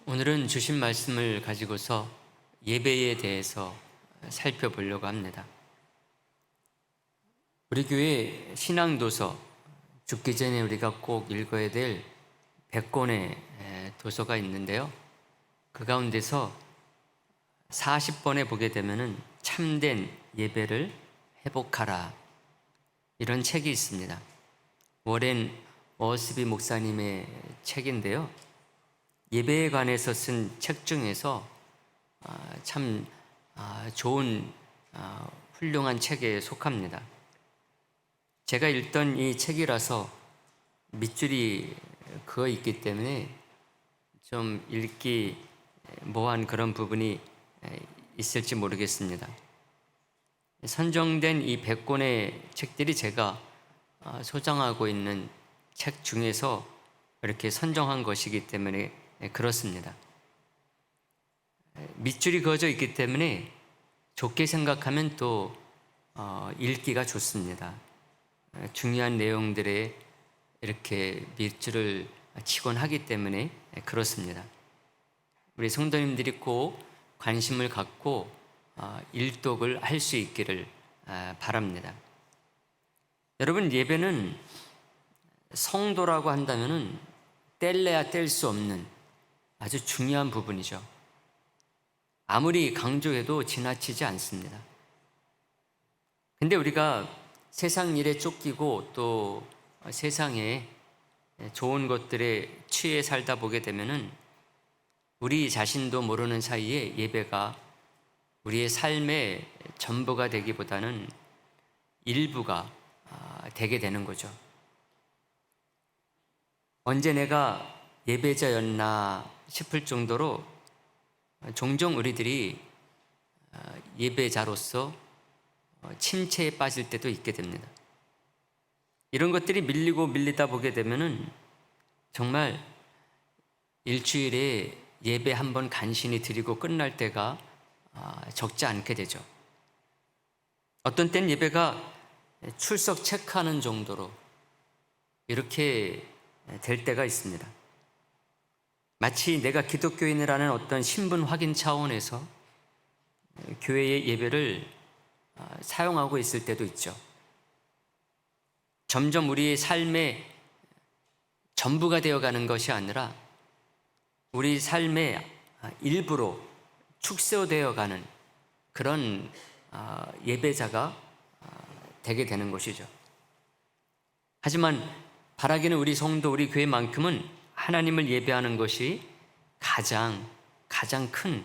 오늘은 주신 말씀을 가지고서 예배에 대해서 살펴보려고 합니다. 우리 교회 신앙도서, 죽기 전에 우리가 꼭 읽어야 될 100권의 도서가 있는데요. 그 가운데서 40번에 보게 되면은 참된 예배를 회복하라, 이런 책이 있습니다. 워렌 워스비 목사님의 책인데요. 예배에 관해서 쓴 책 중에서 참 좋은 훌륭한 책에 속합니다. 제가 읽던 이 책이라서 밑줄이 그어 있기 때문에 좀 읽기 모호한 그런 부분이 있을지 모르겠습니다. 선정된 이 100권의 책들이 제가 소장하고 있는 책 중에서 이렇게 선정한 것이기 때문에 그렇습니다. 밑줄이 그어져 있기 때문에 좋게 생각하면 또 읽기가 좋습니다. 중요한 내용들에 이렇게 밑줄을 치곤 하기 때문에 그렇습니다. 우리 성도님들이 꼭 관심을 갖고 일독을 할 수 있기를 바랍니다. 여러분, 예배는 성도라고 한다면은 뗄래야 뗄 수 없는 아주 중요한 부분이죠. 아무리 강조해도 지나치지 않습니다. 근데 우리가 세상 일에 쫓기고 또 세상에 좋은 것들에 취해 살다 보게 되면은 우리 자신도 모르는 사이에 예배가 우리의 삶의 전부가 되기보다는 일부가 되게 되는 거죠. 언제 내가 예배자였나 싶을 정도로 종종 우리들이 예배자로서 침체에 빠질 때도 있게 됩니다. 이런 것들이 밀리고 밀리다 보게 되면은 정말 일주일에 예배 한 번 간신히 드리고 끝날 때가 적지 않게 되죠. 어떤 땐 예배가 출석 체크하는 정도로 이렇게 될 때가 있습니다. 마치 내가 기독교인이라는 어떤 신분 확인 차원에서 교회의 예배를 사용하고 있을 때도 있죠. 점점 우리의 삶의 전부가 되어가는 것이 아니라 우리 삶의 일부로 축소되어가는 그런 예배자가 되게 되는 것이죠. 하지만 바라기는 우리 성도, 우리 교회만큼은 하나님을 예배하는 것이 가장 큰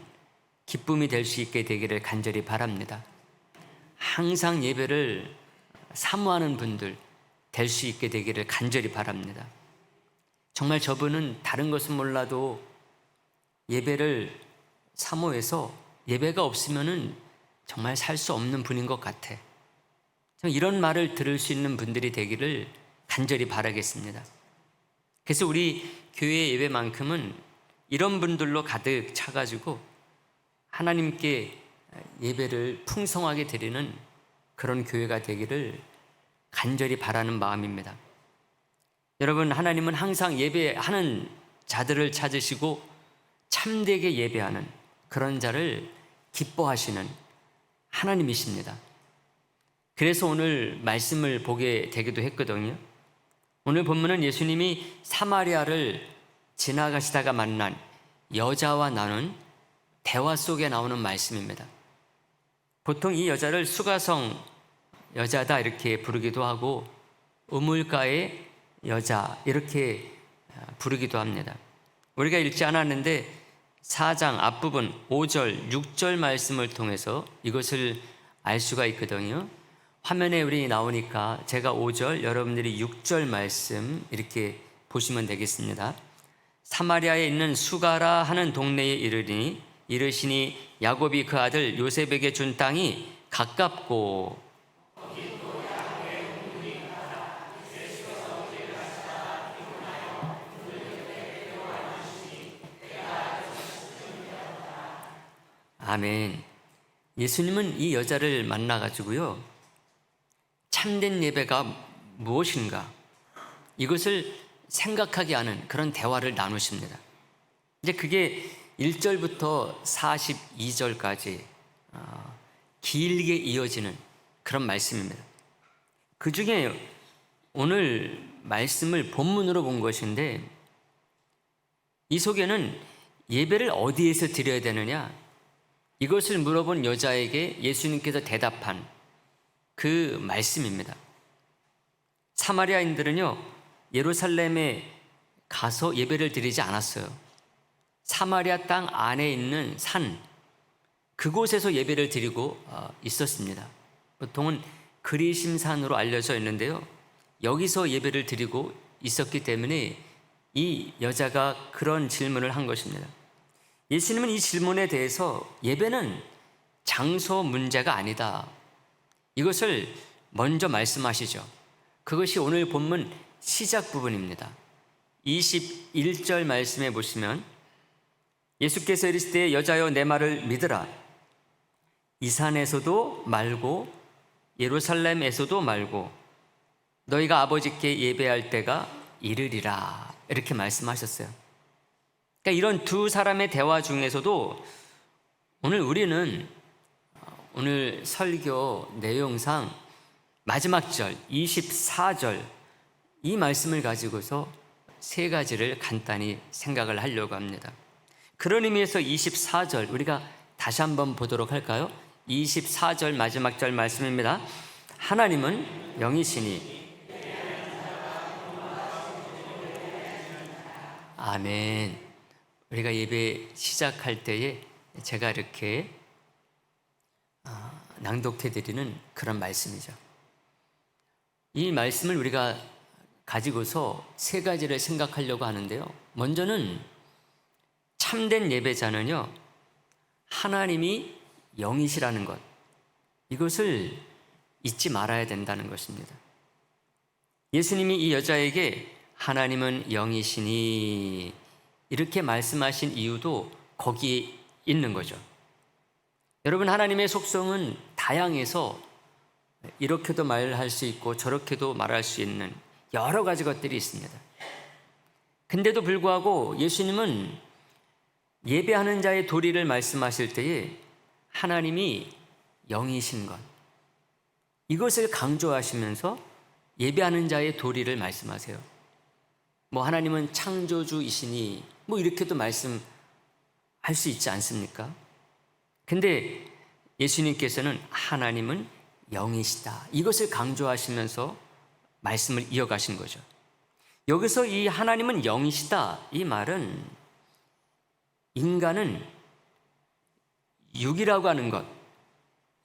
기쁨이 될 수 있게 되기를 간절히 바랍니다. 항상 예배를 사모하는 분들 될 수 있게 되기를 간절히 바랍니다. 정말 저분은 다른 것은 몰라도 예배를 사모해서 예배가 없으면은 정말 살 수 없는 분인 것 같아. 이런 말을 들을 수 있는 분들이 되기를 간절히 바라겠습니다. 그래서 우리 교회 예배만큼은 이런 분들로 가득 차가지고 하나님께 예배를 풍성하게 드리는 그런 교회가 되기를 간절히 바라는 마음입니다. 여러분, 하나님은 항상 예배하는 자들을 찾으시고 참되게 예배하는 그런 자를 기뻐하시는 하나님이십니다. 그래서 오늘 말씀을 보게 되기도 했거든요. 오늘 본문은 예수님이 사마리아를 지나가시다가 만난 여자와 나눈 대화 속에 나오는 말씀입니다. 보통 이 여자를 수가성 여자다 이렇게 부르기도 하고 우물가의 여자 이렇게 부르기도 합니다. 우리가 읽지 않았는데 4장 앞부분 5절, 6절 말씀을 통해서 이것을 알 수가 있거든요. 화면에 우리 나오니까 제가 5절, 여러분들이 6절 말씀 이렇게 보시면 되겠습니다. 사마리아에 있는 수가라 하는 동네에 이르시니 야곱이 그 아들 요셉에게 준 땅이 가깝고 아멘. 예수님은 이 여자를 만나가지고요, 참된 예배가 무엇인가 이것을 생각하게 하는 그런 대화를 나누십니다. 이제 그게 1절부터 42절까지 길게 이어지는 그런 말씀입니다. 그 중에 오늘 말씀을 본문으로 본 것인데, 이 속에는 예배를 어디에서 드려야 되느냐, 이것을 물어본 여자에게 예수님께서 대답한 그 말씀입니다. 사마리아인들은요, 예루살렘에 가서 예배를 드리지 않았어요. 사마리아 땅 안에 있는 산, 그곳에서 예배를 드리고 있었습니다. 보통은 그리심산으로 알려져 있는데요, 여기서 예배를 드리고 있었기 때문에 이 여자가 그런 질문을 한 것입니다. 예수님은 이 질문에 대해서 예배는 장소 문제가 아니다, 이것을 먼저 말씀하시죠. 그것이 오늘 본문 시작 부분입니다. 21절 말씀에 보시면 예수께서 이르시되 여자여 내 말을 믿으라. 이 산에서도 말고 예루살렘에서도 말고 너희가 아버지께 예배할 때가 이르리라, 이렇게 말씀하셨어요. 그러니까 이런 두 사람의 대화 중에서도 오늘 우리는 오늘 설교 내용상 마지막 절 24절 이 말씀을 가지고서 세 가지를 간단히 생각을 하려고 합니다. 그런 의미에서 24절 우리가 다시 한번 보도록 할까요? 24절 마지막 절 말씀입니다. 하나님은 영이시니. 아멘. 우리가 예배 시작할 때에 제가 이렇게 낭독해 드리는 그런 말씀이죠. 이 말씀을 우리가 가지고서 세 가지를 생각하려고 하는데요, 먼저는 참된 예배자는요, 하나님이 영이시라는 것, 이것을 잊지 말아야 된다는 것입니다. 예수님이 이 여자에게 하나님은 영이시니 이렇게 말씀하신 이유도 거기에 있는 거죠. 여러분, 하나님의 속성은 다양해서 이렇게도 말할 수 있고 저렇게도 말할 수 있는 여러 가지 것들이 있습니다. 근데도 불구하고 예수님은 예배하는 자의 도리를 말씀하실 때에 하나님이 영이신 것, 이것을 강조하시면서 예배하는 자의 도리를 말씀하세요. 하나님은 창조주이시니 이렇게도 말씀할 수 있지 않습니까? 근데 예수님께서는 하나님은 영이시다, 이것을 강조하시면서 말씀을 이어가신 거죠. 여기서 이 하나님은 영이시다, 이 말은 인간은 육이라고 하는 것,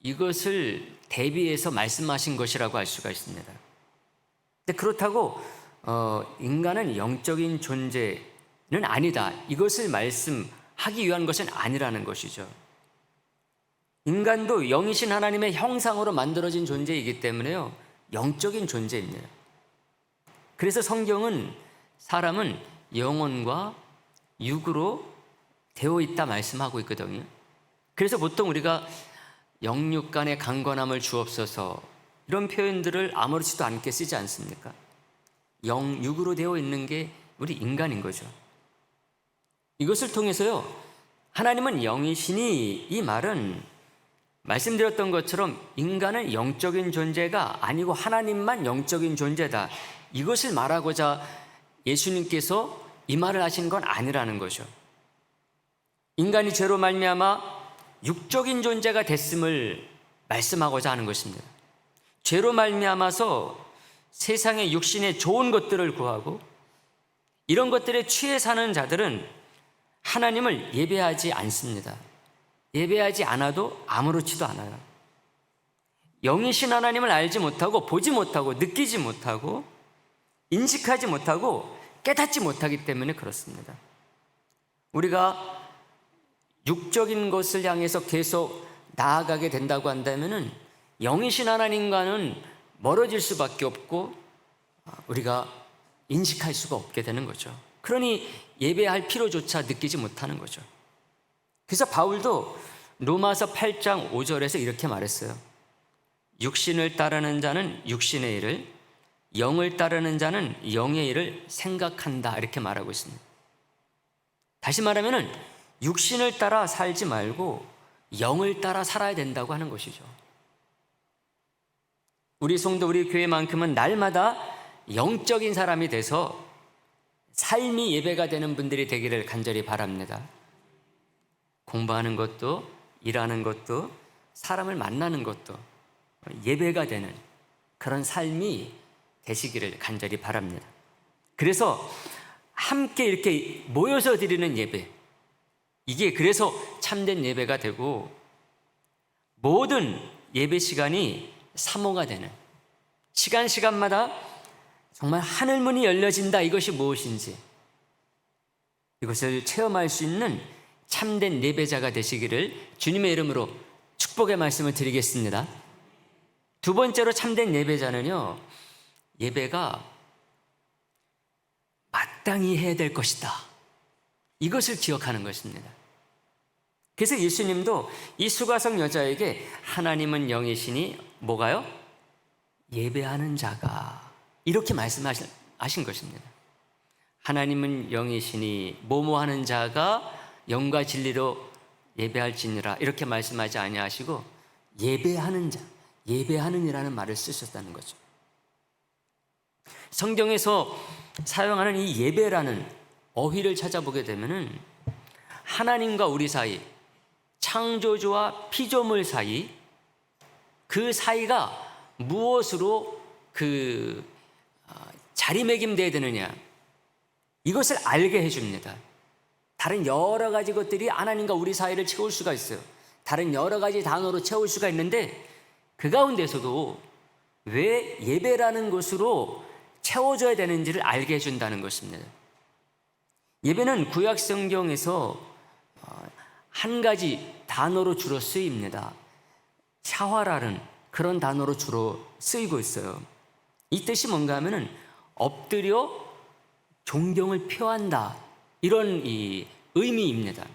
이것을 대비해서 말씀하신 것이라고 할 수가 있습니다. 근데 그렇다고 인간은 영적인 존재는 아니다, 이것을 말씀하기 위한 것은 아니라는 것이죠. 인간도 영이신 하나님의 형상으로 만들어진 존재이기 때문에요, 영적인 존재입니다. 그래서 성경은 사람은 영혼과 육으로 되어 있다 말씀하고 있거든요. 그래서 보통 우리가 영육 간의 강건함을 주옵소서, 이런 표현들을 아무렇지도 않게 쓰지 않습니까? 영육으로 되어 있는 게 우리 인간인 거죠. 이것을 통해서요, 하나님은 영이시니, 이 말은 말씀드렸던 것처럼 인간은 영적인 존재가 아니고 하나님만 영적인 존재다, 이것을 말하고자 예수님께서 이 말을 하신 건 아니라는 거죠. 인간이 죄로 말미암아 육적인 존재가 됐음을 말씀하고자 하는 것입니다. 죄로 말미암아서 세상의 육신의 좋은 것들을 구하고 이런 것들에 취해 사는 자들은 하나님을 예배하지 않습니다. 예배하지 않아도 아무렇지도 않아요. 영이신 하나님을 알지 못하고 보지 못하고 느끼지 못하고 인식하지 못하고 깨닫지 못하기 때문에 그렇습니다. 우리가 육적인 것을 향해서 계속 나아가게 된다고 한다면 영이신 하나님과는 멀어질 수밖에 없고 우리가 인식할 수가 없게 되는 거죠. 그러니 예배할 필요조차 느끼지 못하는 거죠. 그래서 바울도 로마서 8장 5절에서 이렇게 말했어요. 육신을 따르는 자는 육신의 일을, 영을 따르는 자는 영의 일을 생각한다, 이렇게 말하고 있습니다. 다시 말하면은 육신을 따라 살지 말고 영을 따라 살아야 된다고 하는 것이죠. 우리 성도, 우리 교회만큼은 날마다 영적인 사람이 돼서 삶이 예배가 되는 분들이 되기를 간절히 바랍니다. 공부하는 것도, 일하는 것도, 사람을 만나는 것도 예배가 되는 그런 삶이 되시기를 간절히 바랍니다. 그래서 함께 이렇게 모여서 드리는 예배, 이게 그래서 참된 예배가 되고, 모든 예배 시간이 사모가 되는, 시간마다 정말 하늘문이 열려진다, 이것이 무엇인지 이것을 체험할 수 있는 참된 예배자가 되시기를 주님의 이름으로 축복의 말씀을 드리겠습니다. 두 번째로 참된 예배자는요, 예배가 마땅히 해야 될 것이다, 이것을 기억하는 것입니다. 그래서 예수님도 이 수가성 여자에게 하나님은 영이시니 뭐가요? 예배하는 자가, 이렇게 말씀하신 것입니다. 하나님은 영이시니 뭐뭐 하는 자가 영과 진리로 예배할지니라, 이렇게 말씀하지 아니하시고 예배하는 자, 예배하는이라는 말을 쓰셨다는 거죠. 성경에서 사용하는 이 예배라는 어휘를 찾아보게 되면은 하나님과 우리 사이, 창조주와 피조물 사이, 그 사이가 무엇으로 자리매김되어야 되느냐, 이것을 알게 해줍니다. 다른 여러 가지 것들이 하나님과 우리 사이를 채울 수가 있어요. 다른 여러 가지 단어로 채울 수가 있는데, 그 가운데서도 왜 예배라는 것으로 채워져야 되는지를 알게 해준다는 것입니다. 예배는 구약 성경에서 한 가지 단어로 주로 쓰입니다. 샤화라는 그런 단어로 주로 쓰이고 있어요. 이 뜻이 뭔가 하면은 엎드려 존경을 표한다, 이런 이 의미입니다.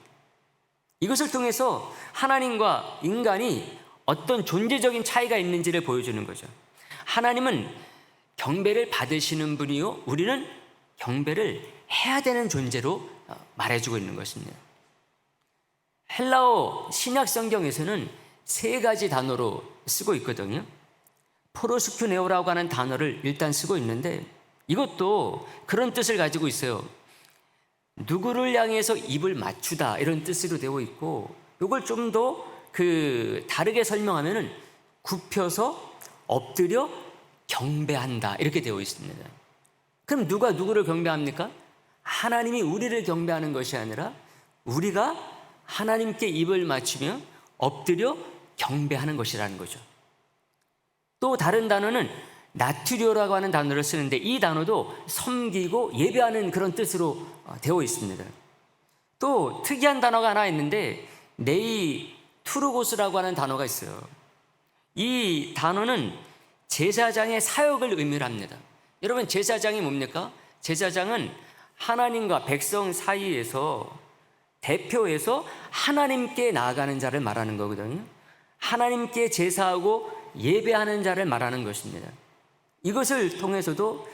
이것을 통해서 하나님과 인간이 어떤 존재적인 차이가 있는지를 보여주는 거죠. 하나님은 경배를 받으시는 분이요, 우리는 경배를 해야 되는 존재로 말해주고 있는 것입니다. 헬라어 신약 성경에서는 세 가지 단어로 쓰고 있거든요. 프로스큐네오라고 하는 단어를 일단 쓰고 있는데, 이것도 그런 뜻을 가지고 있어요. 누구를 향해서 입을 맞추다, 이런 뜻으로 되어 있고, 이걸 좀 더 다르게 설명하면은 굽혀서 엎드려 경배한다, 이렇게 되어 있습니다. 그럼 누가 누구를 경배합니까? 하나님이 우리를 경배하는 것이 아니라 우리가 하나님께 입을 맞추며 엎드려 경배하는 것이라는 거죠. 또 다른 단어는 나투리오라고 하는 단어를 쓰는데, 이 단어도 섬기고 예배하는 그런 뜻으로 되어 있습니다. 또 특이한 단어가 하나 있는데, 네이투르고스라고 하는 단어가 있어요. 이 단어는 제사장의 사역을 의미합니다. 여러분, 제사장이 뭡니까? 제사장은 하나님과 백성 사이에서 대표해서 하나님께 나아가는 자를 말하는 거거든요. 하나님께 제사하고 예배하는 자를 말하는 것입니다. 이것을 통해서도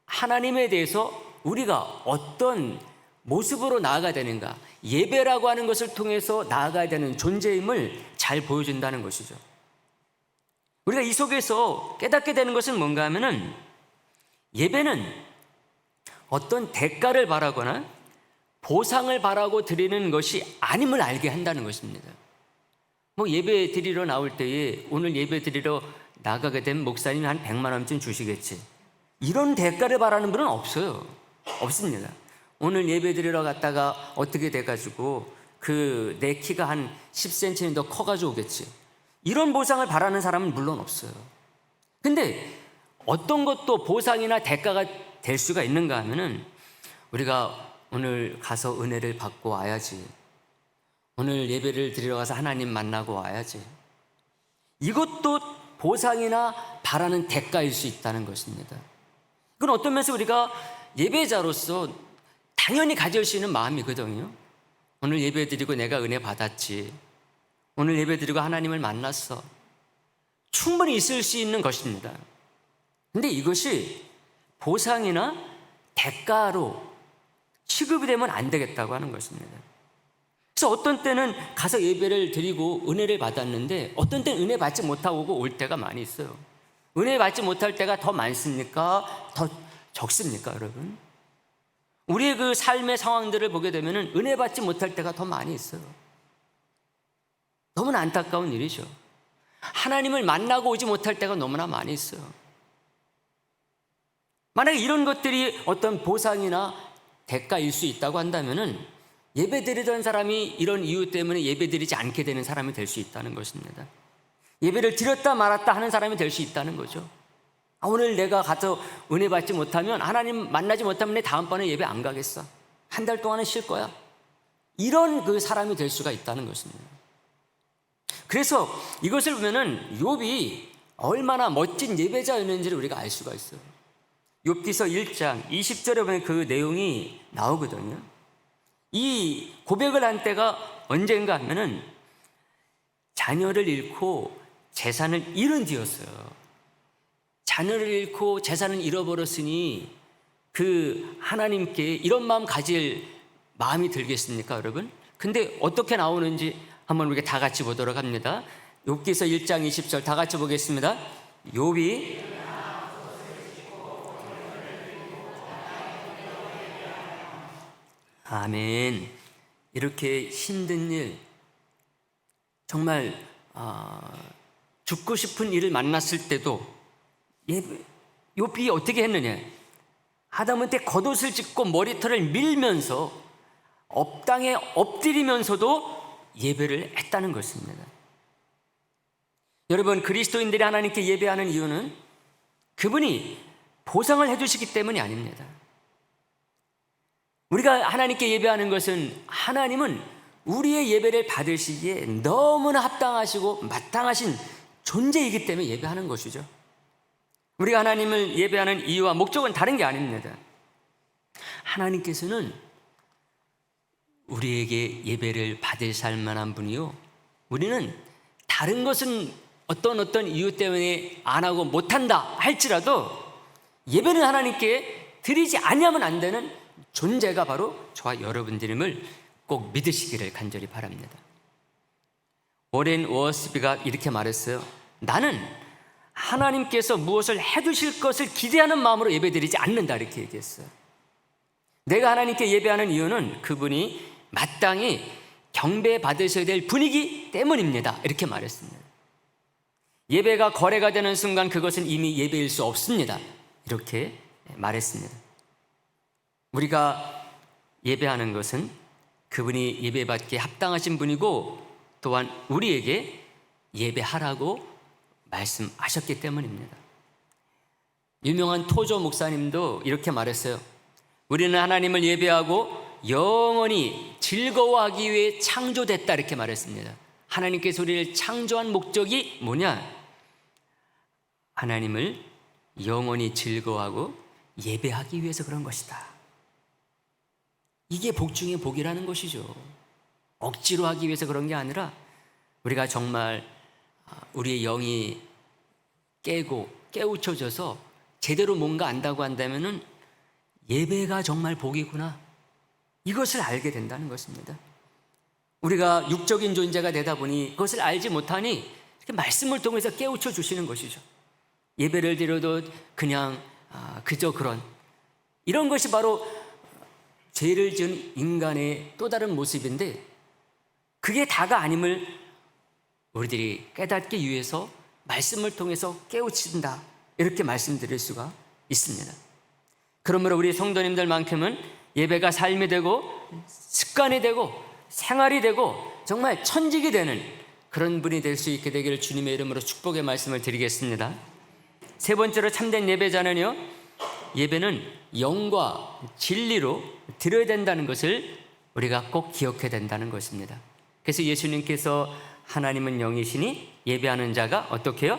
하나님에 대해서 우리가 어떤 모습으로 나아가야 되는가, 예배라고 하는 것을 통해서 나아가야 되는 존재임을 잘 보여준다는 것이죠. 우리가 이 속에서 깨닫게 되는 것은 뭔가 하면은, 예배는 어떤 대가를 바라거나 보상을 바라고 드리는 것이 아님을 알게 한다는 것입니다. 예배 드리러 나올 때에 오늘 예배 드리러 나가게 된 목사님이 한 100만 원쯤 주시겠지, 이런 대가를 바라는 분은 없어요. 없습니다. 오늘 예배 드리러 갔다가 어떻게 돼가지고 내 키가 한 10cm 더 커가지고 오겠지, 이런 보상을 바라는 사람은 물론 없어요. 근데 어떤 것도 보상이나 대가가 될 수가 있는가 하면은, 우리가 오늘 가서 은혜를 받고 와야지, 오늘 예배를 드리러 가서 하나님 만나고 와야지, 이것도 보상이나 바라는 대가일 수 있다는 것입니다. 그건 어떤 면에서 우리가 예배자로서 당연히 가질 수 있는 마음이거든요. 오늘 예배 드리고 내가 은혜 받았지, 오늘 예배 드리고 하나님을 만났어, 충분히 있을 수 있는 것입니다. 근데 이것이 보상이나 대가로 취급이 되면 안 되겠다고 하는 것입니다. 그래서 어떤 때는 가서 예배를 드리고 은혜를 받았는데 어떤 때는 은혜 받지 못하고 올 때가 많이 있어요. 은혜 받지 못할 때가 더 많습니까? 더 적습니까, 여러분? 우리의 그 삶의 상황들을 보게 되면 은혜 받지 못할 때가 더 많이 있어요. 너무나 안타까운 일이죠. 하나님을 만나고 오지 못할 때가 너무나 많이 있어요. 만약에 이런 것들이 어떤 보상이나 대가일 수 있다고 한다면 예배 드리던 사람이 이런 이유 때문에 예배 드리지 않게 되는 사람이 될 수 있다는 것입니다. 예배를 드렸다 말았다 하는 사람이 될 수 있다는 거죠. 오늘 내가 가서 은혜 받지 못하면, 하나님 만나지 못하면 내 다음번에 예배 안 가겠어. 한 달 동안은 쉴 거야. 이런 그 사람이 될 수가 있다는 것입니다. 그래서 이것을 보면은 욥이 얼마나 멋진 예배자였는지를 우리가 알 수가 있어요. 욥기서 1장 20절에 보면 그 내용이 나오거든요. 이 고백을 한 때가 언젠가 하면은 자녀를 잃고 재산을 잃은 뒤였어요. 자녀를 잃고 재산을 잃어버렸으니 그 하나님께 이런 마음 가질 마음이 들겠습니까, 여러분? 근데 어떻게 나오는지 한번 우리가 다 같이 보도록 합니다. 욥기서 1장 20절 다 같이 보겠습니다. 욥이 아멘. 이렇게 힘든 일, 정말 죽고 싶은 일을 만났을 때도 욥이 어떻게 했느냐? 아담한테 겉옷을 찢고 머리털을 밀면서 업당에 엎드리면서도 예배를 했다는 것입니다. 여러분, 그리스도인들이 하나님께 예배하는 이유는 그분이 보상을 해주시기 때문이 아닙니다. 우리가 하나님께 예배하는 것은 하나님은 우리의 예배를 받으시기에 너무나 합당하시고 마땅하신 존재이기 때문에 예배하는 것이죠. 우리가 하나님을 예배하는 이유와 목적은 다른 게 아닙니다. 하나님께서는 우리에게 예배를 받을 살만한 분이요, 우리는 다른 것은 어떤 이유 때문에 안 하고 못한다 할지라도 예배는 하나님께 드리지 아니하면 안 되는 존재가 바로 저와 여러분들임을 꼭 믿으시기를 간절히 바랍니다. 오렌 워스비가 이렇게 말했어요. 나는 하나님께서 무엇을 해주실 것을 기대하는 마음으로 예배드리지 않는다, 이렇게 얘기했어요. 내가 하나님께 예배하는 이유는 그분이 마땅히 경배받으셔야 될 분이기 때문입니다, 이렇게 말했습니다. 예배가 거래가 되는 순간 그것은 이미 예배일 수 없습니다, 이렇게 말했습니다. 우리가 예배하는 것은 그분이 예배받기에 합당하신 분이고 또한 우리에게 예배하라고 말씀하셨기 때문입니다. 유명한 토조 목사님도 이렇게 말했어요. 우리는 하나님을 예배하고 영원히 즐거워하기 위해 창조됐다, 이렇게 말했습니다. 하나님께서 우리를 창조한 목적이 뭐냐? 하나님을 영원히 즐거워하고 예배하기 위해서 그런 것이다. 이게 복 중에 복이라는 것이죠. 억지로 하기 위해서 그런 게 아니라 우리가 정말 우리의 영이 깨우쳐져서 제대로 뭔가 안다고 한다면은 예배가 정말 복이구나, 이것을 알게 된다는 것입니다. 우리가 육적인 존재가 되다 보니 그것을 알지 못하니 이렇게 말씀을 통해서 깨우쳐 주시는 것이죠. 예배를 드려도 그냥 그저 그런 이런 것이 바로 죄를 지은 인간의 또 다른 모습인데, 그게 다가 아님을 우리들이 깨닫기 위해서 말씀을 통해서 깨우친다, 이렇게 말씀드릴 수가 있습니다. 그러므로 우리 성도님들만큼은 예배가 삶이 되고 습관이 되고 생활이 되고 정말 천직이 되는 그런 분이 될 수 있게 되기를 주님의 이름으로 축복의 말씀을 드리겠습니다. 세 번째로 참된 예배자는요, 예배는 영과 진리로 드려야 된다는 것을 우리가 꼭 기억해야 된다는 것입니다. 그래서 예수님께서 하나님은 영이시니 예배하는 자가 어떻게 해요?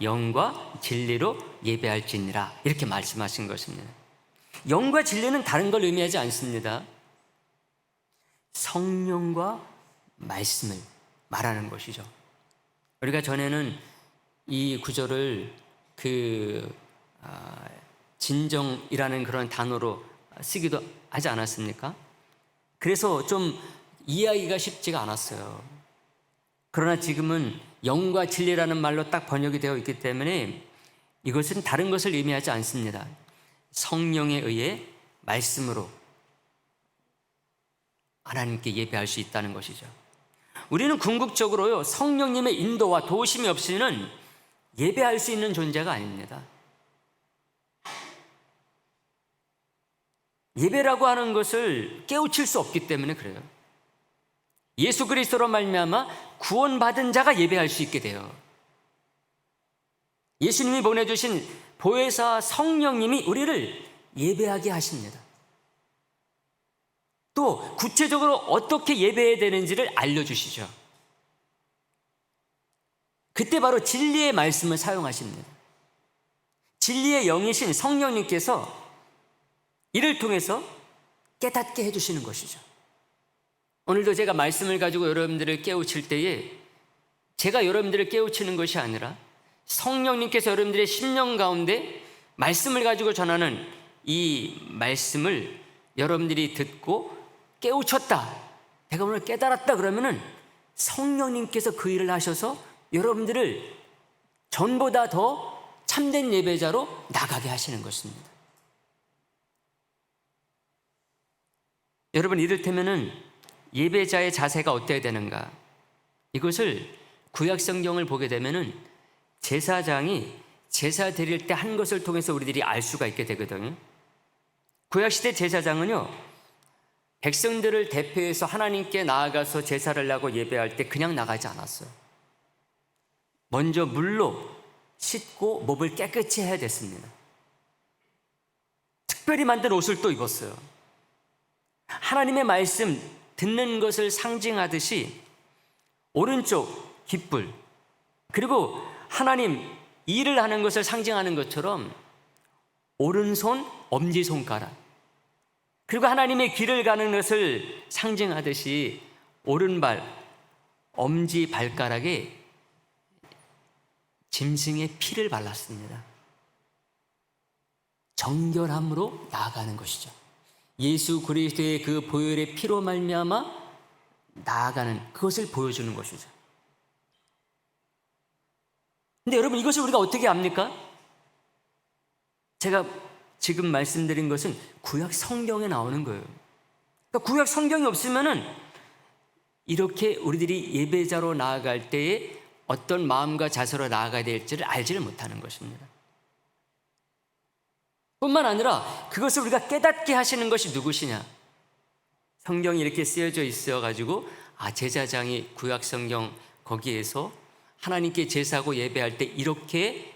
영과 진리로 예배할지니라, 이렇게 말씀하신 것입니다. 영과 진리는 다른 걸 의미하지 않습니다. 성령과 말씀을 말하는 것이죠. 우리가 전에는 이 구절을 진정이라는 그런 단어로 쓰기도 하지 않았습니까? 그래서 좀 이해하기가 쉽지가 않았어요. 그러나 지금은 영과 진리라는 말로 딱 번역이 되어 있기 때문에 이것은 다른 것을 의미하지 않습니다. 성령에 의해 말씀으로 하나님께 예배할 수 있다는 것이죠. 우리는 궁극적으로요, 성령님의 인도와 도우심이 없이는 예배할 수 있는 존재가 아닙니다. 예배라고 하는 것을 깨우칠 수 없기 때문에 그래요. 예수 그리스도로 말미암아 구원받은 자가 예배할 수 있게 돼요. 예수님이 보내주신 보혜사 성령님이 우리를 예배하게 하십니다. 또 구체적으로 어떻게 예배해야 되는지를 알려주시죠. 그때 바로 진리의 말씀을 사용하십니다. 진리의 영이신 성령님께서 이를 통해서 깨닫게 해주시는 것이죠. 오늘도 제가 말씀을 가지고 여러분들을 깨우칠 때에 제가 여러분들을 깨우치는 것이 아니라 성령님께서 여러분들의 심령 가운데 말씀을 가지고 전하는 이 말씀을 여러분들이 듣고 깨우쳤다, 내가 오늘 깨달았다 그러면은 성령님께서 그 일을 하셔서 여러분들을 전보다 더 참된 예배자로 나가게 하시는 것입니다. 여러분, 이를테면은 예배자의 자세가 어때야 되는가? 이것을 구약 성경을 보게 되면은 제사장이 제사 드릴 때 한 것을 통해서 우리들이 알 수가 있게 되거든요. 구약 시대 제사장은요, 백성들을 대표해서 하나님께 나아가서 제사를 하고 예배할 때 그냥 나가지 않았어요. 먼저 물로 씻고 몸을 깨끗이 해야 됐습니다. 특별히 만든 옷을 또 입었어요. 하나님의 말씀 듣는 것을 상징하듯이 오른쪽 깃불, 그리고 하나님 일을 하는 것을 상징하는 것처럼 오른손 엄지손가락, 그리고 하나님의 길을 가는 것을 상징하듯이 오른발 엄지발가락에 짐승의 피를 발랐습니다. 정결함으로 나아가는 것이죠. 예수 그리스도의 그 보혈의 피로 말미암아 나아가는 그것을 보여주는 것이죠. 근데 여러분, 이것을 우리가 어떻게 압니까? 제가 지금 말씀드린 것은 구약 성경에 나오는 거예요. 그러니까 구약 성경이 없으면은 이렇게 우리들이 예배자로 나아갈 때에 어떤 마음과 자세로 나아가야 될지를 알지를 못하는 것입니다. 뿐만 아니라 그것을 우리가 깨닫게 하시는 것이 누구시냐? 성경이 이렇게 쓰여져 있어가지고 제사장이 구약 성경 거기에서 하나님께 제사하고 예배할 때 이렇게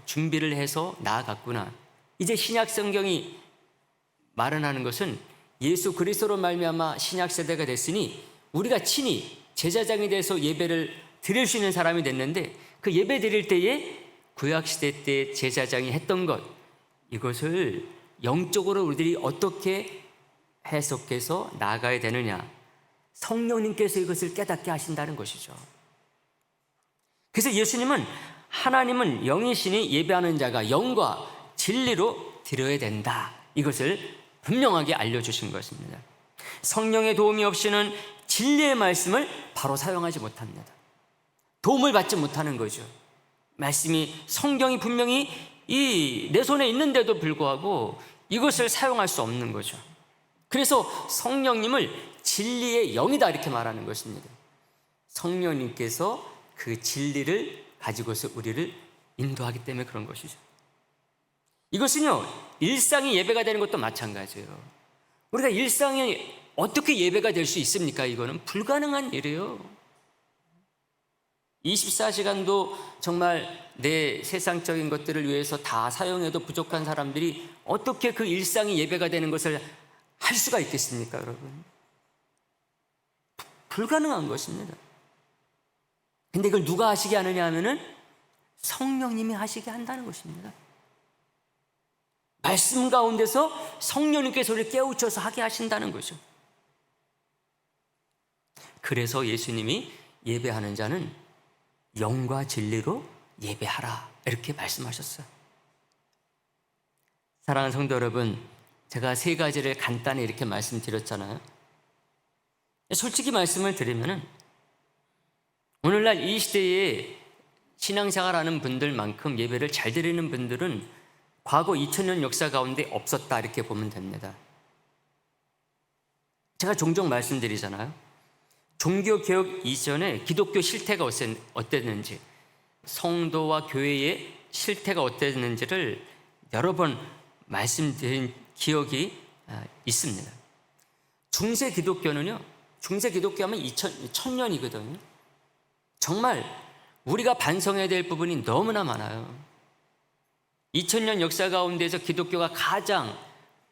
준비를 해서 나아갔구나. 이제 신약 성경이 말하는 것은 예수 그리스도로 말미암아 신약 세대가 됐으니 우리가 친히 제사장이 돼서 예배를 드릴 수 있는 사람이 됐는데, 그 예배 드릴 때에 구약 시대 때 제사장이 했던 것, 이것을 영적으로 우리들이 어떻게 해석해서 나아가야 되느냐, 성령님께서 이것을 깨닫게 하신다는 것이죠. 그래서 예수님은, 하나님은 영이시니 예배하는 자가 영과 진리로 드려야 된다, 이것을 분명하게 알려주신 것입니다. 성령의 도움이 없이는 진리의 말씀을 바로 사용하지 못합니다. 도움을 받지 못하는 거죠. 말씀이, 성경이 분명히 내 손에 있는데도 불구하고 이것을 사용할 수 없는 거죠. 그래서 성령님을 진리의 영이다 이렇게 말하는 것입니다. 성령님께서 그 진리를 가지고서 우리를 인도하기 때문에 그런 것이죠. 이것은요, 일상이 예배가 되는 것도 마찬가지예요. 우리가 일상이 어떻게 예배가 될 수 있습니까? 이거는 불가능한 일이에요. 24시간도 정말 내 세상적인 것들을 위해서 다 사용해도 부족한 사람들이 어떻게 그 일상이 예배가 되는 것을 할 수가 있겠습니까, 여러분? 불가능한 것입니다. 근데 이걸 누가 하시게 하느냐 하면은 성령님이 하시게 한다는 것입니다. 말씀 가운데서 성령님께서 우리를 깨우쳐서 하게 하신다는 거죠. 그래서 예수님이 예배하는 자는 영과 진리로 예배하라 이렇게 말씀하셨어요. 사랑하는 성도 여러분, 제가 세 가지를 간단히 이렇게 말씀드렸잖아요. 솔직히 말씀을 드리면은 오늘날 이 시대에 신앙생활하는 분들만큼 예배를 잘 드리는 분들은 과거 2000년 역사 가운데 없었다 이렇게 보면 됩니다. 제가 종종 말씀드리잖아요. 종교개혁 이전에 기독교 실태가 어땠는지, 성도와 교회의 실태가 어땠는지를 여러 번 말씀드린 기억이 있습니다. 중세 기독교는요, 중세 기독교 하면 1000년이거든요. 정말 우리가 반성해야 될 부분이 너무나 많아요. 2000년 역사 가운데서 기독교가 가장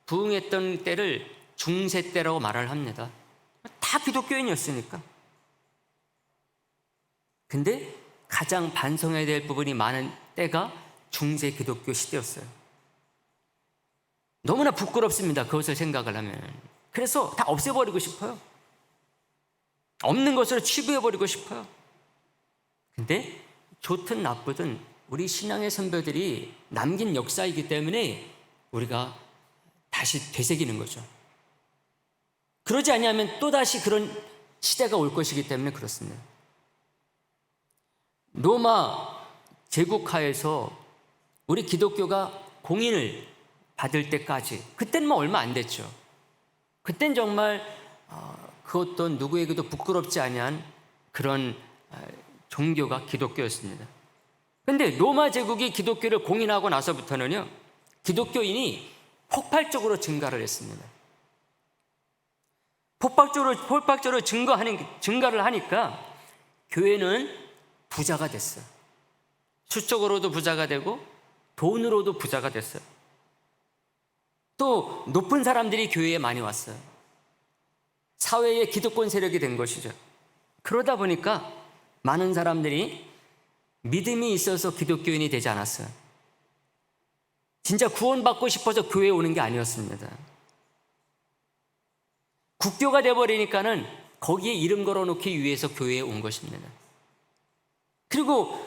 부흥했던 때를 중세 때라고 말을 합니다. 다 기독교인이었으니까. 근데 가장 반성해야 될 부분이 많은 때가 중세 기독교 시대였어요. 너무나 부끄럽습니다. 그것을 생각을 하면. 그래서 다 없애버리고 싶어요. 없는 것으로 치부해버리고 싶어요. 근데 좋든 나쁘든 우리 신앙의 선배들이 남긴 역사이기 때문에 우리가 다시 되새기는 거죠. 그러지 아니하면 또다시 그런 시대가 올 것이기 때문에 그렇습니다. 로마 제국하에서 우리 기독교가 공인을 받을 때까지, 그때는 뭐 얼마 안 됐죠. 그땐 정말 그것도 누구에게도 부끄럽지 아니한 그런 종교가 기독교였습니다. 그런데 로마 제국이 기독교를 공인하고 나서부터는요, 기독교인이 폭발적으로 증가를 했습니다. 폭발적으로 증가를 하니까 교회는 부자가 됐어요. 수적으로도 부자가 되고 돈으로도 부자가 됐어요. 또 높은 사람들이 교회에 많이 왔어요. 사회의 기득권 세력이 된 것이죠. 그러다 보니까 많은 사람들이 믿음이 있어서 기독교인이 되지 않았어요. 진짜 구원받고 싶어서 교회에 오는 게 아니었습니다. 국교가 돼버리니까는 거기에 이름 걸어놓기 위해서 교회에 온 것입니다. 그리고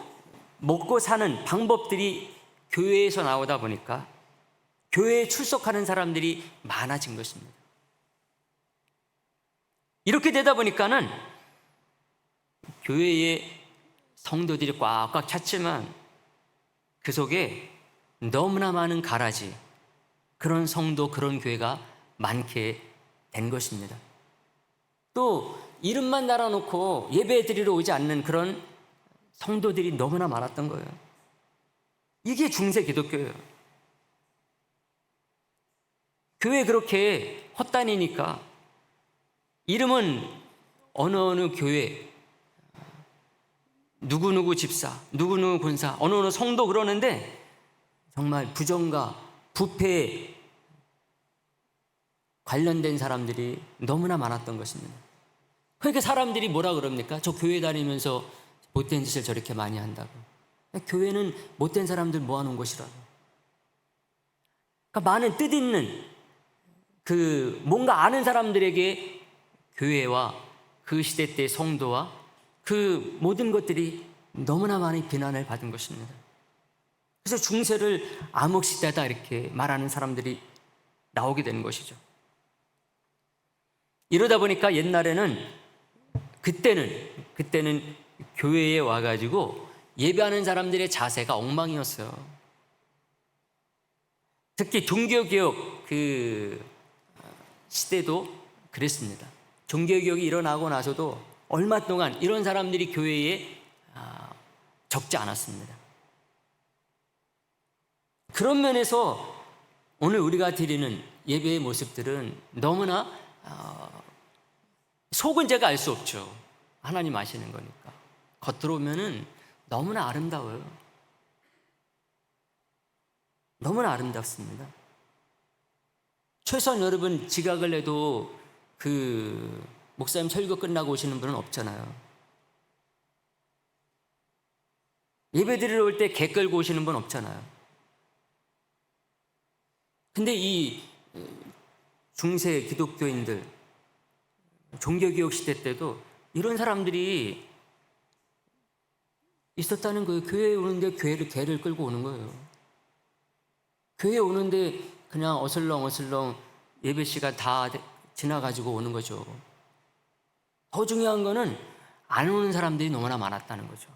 먹고 사는 방법들이 교회에서 나오다 보니까 교회에 출석하는 사람들이 많아진 것입니다. 이렇게 되다 보니까는 교회에 성도들이 꽉꽉 찼지만 그 속에 너무나 많은 가라지, 그런 성도, 그런 교회가 많게 된 것입니다. 또 이름만 달아놓고 예배 드리러 오지 않는 그런 성도들이 너무나 많았던 거예요. 이게 중세 기독교예요. 교회 그렇게 헛다니니까 이름은 어느 교회, 누구누구 집사, 누구누구 군사, 어느 성도 그러는데 정말 부정과 부패에 관련된 사람들이 너무나 많았던 것입니다. 그러니까 사람들이 뭐라 그럽니까? 저 교회 다니면서 못된 짓을 저렇게 많이 한다고. 교회는 못된 사람들 모아놓은 곳이라고. 그러니까 많은 뜻있는 뭔가 아는 사람들에게 교회와 그 시대 때 성도와 그 모든 것들이 너무나 많이 비난을 받은 것입니다. 그래서 중세를 암흑시대다 이렇게 말하는 사람들이 나오게 되는 것이죠. 이러다 보니까 옛날에는 그때는 교회에 와가지고 예배하는 사람들의 자세가 엉망이었어요. 특히 종교개혁 그 시대도 그랬습니다. 종교개혁이 일어나고 나서도 얼마 동안 이런 사람들이 교회에 적지 않았습니다. 그런 면에서 오늘 우리가 드리는 예배의 모습들은 너무나 속은 제가 알 수 없죠. 하나님 아시는 거니까. 겉으로 오면은 너무나 아름다워요. 너무나 아름답습니다. 최소한 여러분 지각을 해도 그 목사님 설교 끝나고 오시는 분은 없잖아요. 예배 드리러 올 때 개 끌고 오시는 분 없잖아요. 근데 이 중세 기독교인들 종교개혁 시대 때도 이런 사람들이 있었다는 거예요. 교회에 오는데 개를 끌고 오는 거예요. 교회에 오는데 그냥 어슬렁어슬렁 예배 시간 다 지나가지고 오는 거죠. 더 중요한 거는 안 오는 사람들이 너무나 많았다는 거죠.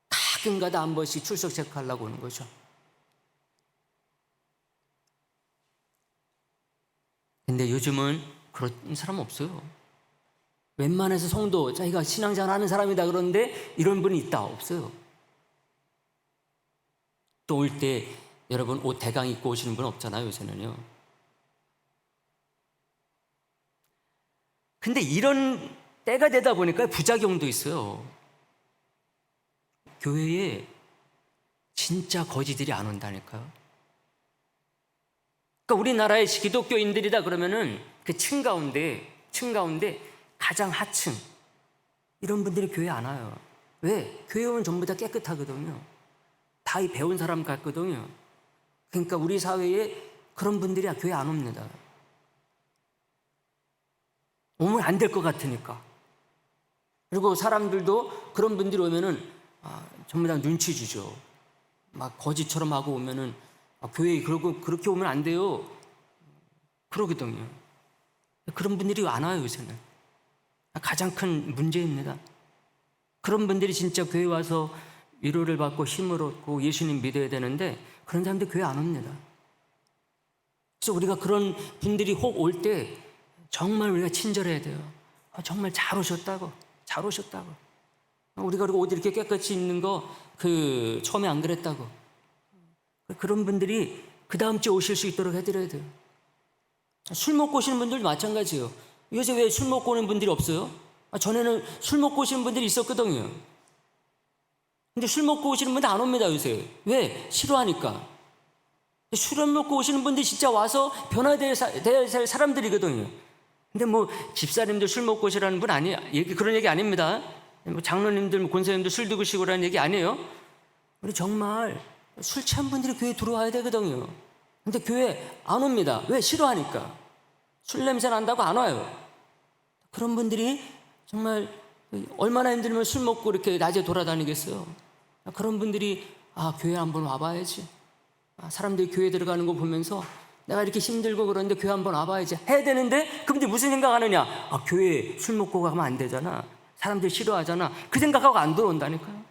가끔가다 한 번씩 출석 체크하려고 오는 거죠. 근데 요즘은 그런 사람 없어요. 웬만해서 성도 자기가 신앙생활 하는 사람이다 그러는데 이런 분이 있다? 없어요. 또 올 때 여러분 옷 대강 입고 오시는 분 없잖아요, 요새는요. 근데 이런 때가 되다 보니까 부작용도 있어요. 교회에 진짜 거지들이 안 온다니까요. 그러니까 우리나라의 기독교인들이다 그러면은 그 층 가운데 가장 하층 이런 분들이 교회 안 와요. 왜? 교회 오면 전부 다 깨끗하거든요. 다 배운 사람 같거든요. 그러니까 우리 사회에 그런 분들이 교회 안 옵니다. 오면 안 될 것 같으니까. 그리고 사람들도 그런 분들이 오면은 전부 다 눈치 주죠. 막 거지처럼 하고 오면은 교회에 그렇게 오면 안 돼요. 그러거든요. 그런 분들이 안 와요, 요새는. 가장 큰 문제입니다. 그런 분들이 진짜 교회 와서 위로를 받고 힘을 얻고 예수님 믿어야 되는데 그런 사람들 교회 안 옵니다. 그래서 우리가 그런 분들이 혹 올 때 정말 우리가 친절해야 돼요. 정말 잘 오셨다고. 우리가 옷 이렇게 깨끗이 입는 거 처음에 안 그랬다고. 그런 분들이 그 다음 주에 오실 수 있도록 해드려야 돼요. 술 먹고 오시는 분들도 마찬가지예요. 요새 왜 술 먹고 오는 분들이 없어요? 전에는 술 먹고 오시는 분들이 있었거든요. 근데 술 먹고 오시는 분들 안 옵니다, 요새. 왜? 싫어하니까. 술 먹고 오시는 분들이 진짜 와서 변화될 사람들이거든요. 근데 뭐 집사님들 술 먹고 오시라는 분 그런 얘기 아닙니다. 뭐 장로님들, 권사님들 술 드시고라는 얘기 아니에요. 우리 정말 술 취한 분들이 교회에 들어와야 되거든요. 근데 교회 안 옵니다. 왜? 싫어하니까. 술 냄새 난다고 안 와요. 그런 분들이 정말 얼마나 힘들면 술 먹고 이렇게 낮에 돌아다니겠어요. 그런 분들이 교회 한번 와봐야지. 사람들이 교회 들어가는 거 보면서 내가 이렇게 힘들고 그러는데 교회 한번 와봐야지 해야 되는데 그분들이 무슨 생각하느냐? 교회 술 먹고 가면 안 되잖아. 사람들이 싫어하잖아. 그 생각하고 안 들어온다니까요.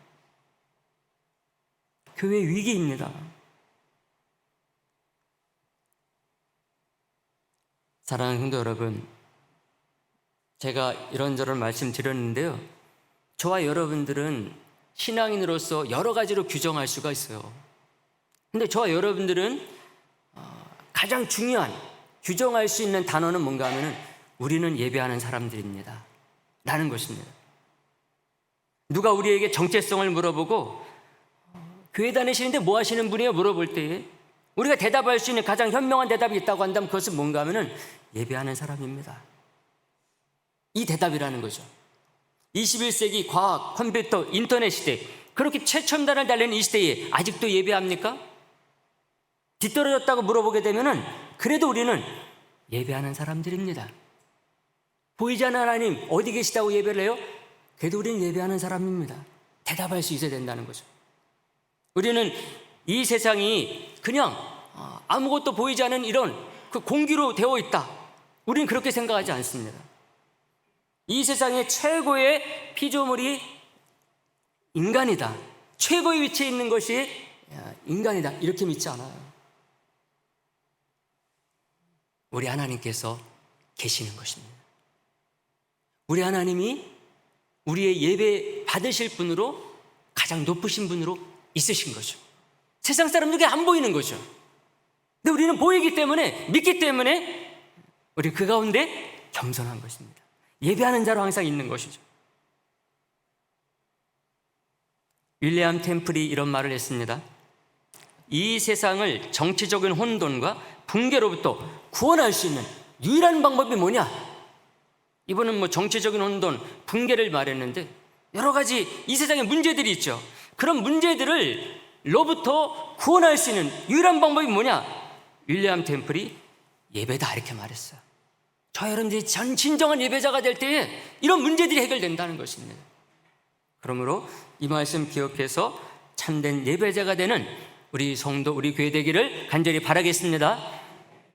교회 위기입니다. 사랑하는 성도 여러분, 제가 이런저런 말씀드렸는데요. 저와 여러분들은 신앙인으로서 여러 가지로 규정할 수가 있어요. 근데 저와 여러분들은 가장 중요한 규정할 수 있는 단어는 뭔가 하면은 우리는 예배하는 사람들입니다 라는 것입니다. 누가 우리에게 정체성을 물어보고 교회 다니시는데 뭐 하시는 분이에요? 물어볼 때에 우리가 대답할 수 있는 가장 현명한 대답이 있다고 한다면 그것은 뭔가 하면은 예배하는 사람입니다. 이 대답이라는 거죠. 21세기 과학, 컴퓨터, 인터넷 시대, 그렇게 최첨단을 달리는 이 시대에 아직도 예배합니까? 뒤떨어졌다고 물어보게 되면은 그래도 우리는 예배하는 사람들입니다. 보이지 않는 하나님 어디 계시다고 예배를 해요? 그래도 우리는 예배하는 사람입니다. 대답할 수 있어야 된다는 거죠. 우리는 이 세상이 그냥 아무것도 보이지 않는 이런 그 공기로 되어 있다. 우리는 그렇게 생각하지 않습니다. 이 세상의 최고의 피조물이 인간이다. 최고의 위치에 있는 것이 인간이다. 이렇게 믿지 않아요. 우리 하나님께서 계시는 것입니다. 우리 하나님이 우리의 예배 받으실 분으로 가장 높으신 분으로 있으신 거죠. 세상 사람들에게 안 보이는 거죠. 근데 우리는 보이기 때문에, 믿기 때문에 우리 그 가운데 겸손한 것입니다. 예배하는 자로 항상 있는 것이죠. 윌리엄 템플이 이런 말을 했습니다. 이 세상을 정치적인 혼돈과 붕괴로부터 구원할 수 있는 유일한 방법이 뭐냐? 이분은 뭐 정치적인 혼돈, 붕괴를 말했는데 여러 가지 이 세상에 문제들이 있죠. 그런 문제들로부터 구원할 수 있는 유일한 방법이 뭐냐? 윌리엄 템플이 예배다 이렇게 말했어요. 저 여러분들이 진정한 예배자가 될 때에 이런 문제들이 해결된다는 것입니다. 그러므로 이 말씀 기억해서 참된 예배자가 되는 우리 성도, 우리 교회 되기를 간절히 바라겠습니다.